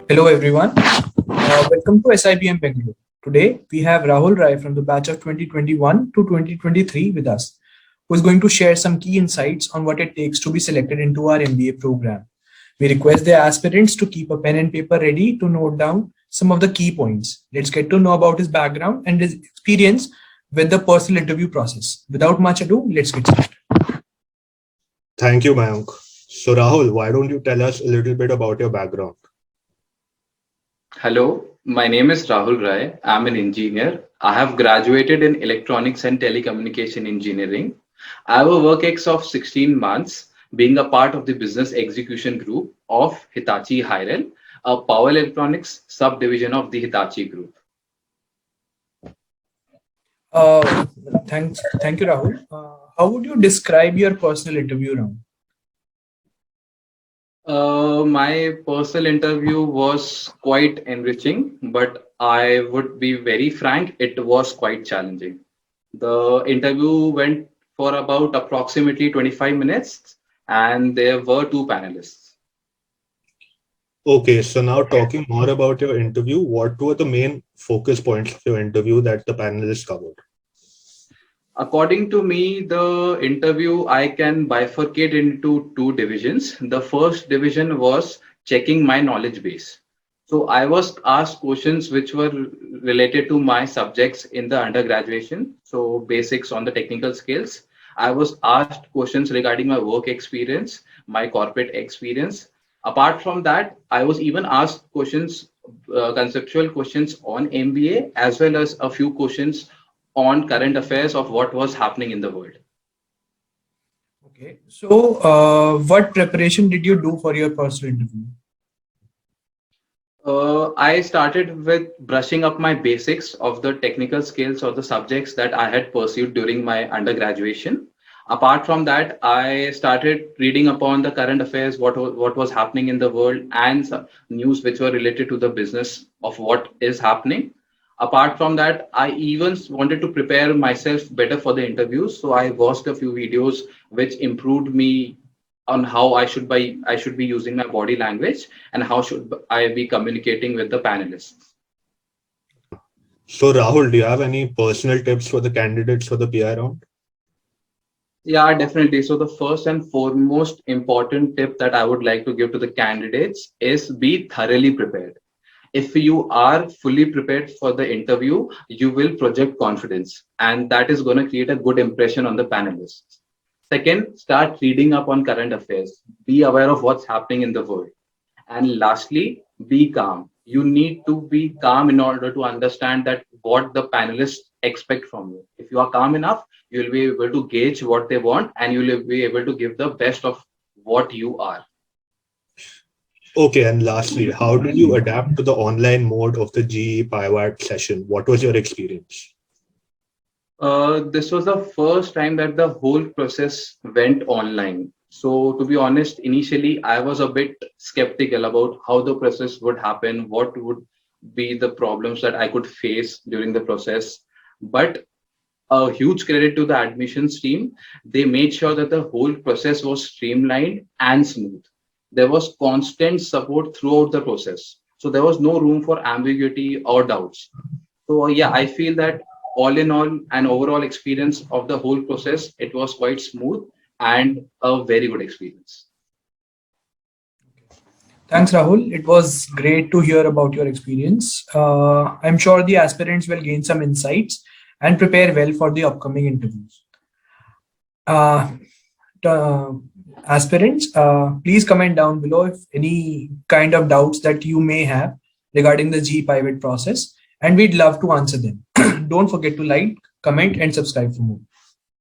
Hello everyone. Welcome to SIBM Bengaluru. Today we have Rahul Rai from the batch of 2021 to 2023 with us, who is going to share some key insights on what it takes to be selected into our MBA program. We request the aspirants to keep a pen and paper ready to note down some of the key points. Let's get to know about his background and his experience with the personal interview process. Without much ado, let's get started. Thank you, Mayank. So Rahul, why don't you tell us a little bit about your background? Hello, my name is Rahul Rai. I'm an engineer. I have graduated in electronics and telecommunication engineering. I have a work ex of 16 months being a part of the business execution group of Hitachi Hyrel, a power electronics subdivision of the Hitachi group. Thank you, Rahul. How would you describe your personal interview round? My personal interview was quite enriching, but I would be very frank, it was quite challenging. The interview went for about approximately 25 minutes, and there were two panelists. Okay, so now talking more about your interview, what were the main focus points of your interview that the panelists covered? According to me, the interview I can bifurcate into two divisions. The first division was checking my knowledge base. So I was asked questions which were related to my subjects in the undergraduation. So basics on the technical skills. I was asked questions regarding my work experience, my corporate experience. Apart from that, I was even asked questions, conceptual questions on MBA, as well as a few questions on current affairs of what was happening in the world. Okay, so what preparation did you do for your personal interview? I started with brushing up my basics of the technical skills or the subjects that I had pursued during my undergraduation. Apart from that, I started reading upon the current affairs, what was happening in the world, and some news which were related to the business of what is happening. Apart from that, I even wanted to prepare myself better for the interviews. So I watched a few videos which improved me on how I should be using my body language and how should I be communicating with the panelists. So Rahul, do you have any personal tips for the candidates for the PI round? Yeah, definitely. So the first and foremost important tip that I would like to give to the candidates is be thoroughly prepared. If you are fully prepared for the interview, you will project confidence, and that is going to create a good impression on the panelists. Second, start reading up on current affairs. Be aware of what's happening in the world. And lastly, be calm. You need to be calm in order to understand that what the panelists expect from you. If you are calm enough, you will be able to gauge what they want, and you will be able to give the best of what you are. Okay, and lastly, how did you adapt to the online mode of the GEPIWAT session? What was your experience? This was the first time that the whole process went online. So, to be honest, initially I was a bit skeptical about how the process would happen, what would be the problems that I could face during the process. But a huge credit to the admissions team. They made sure that the whole process was streamlined and smooth. There was constant support throughout the process. So, there was no room for ambiguity or doubts. So yeah, I feel that all in all, an overall experience of the whole process, it was quite smooth and a very good experience. Thanks, Rahul. It was great to hear about your experience. I'm sure the aspirants will gain some insights and prepare well for the upcoming interviews. To aspirants, please comment down below if any kind of doubts that you may have regarding the GPIVOT process, and we'd love to answer them. Don't forget to like, comment, and subscribe for more.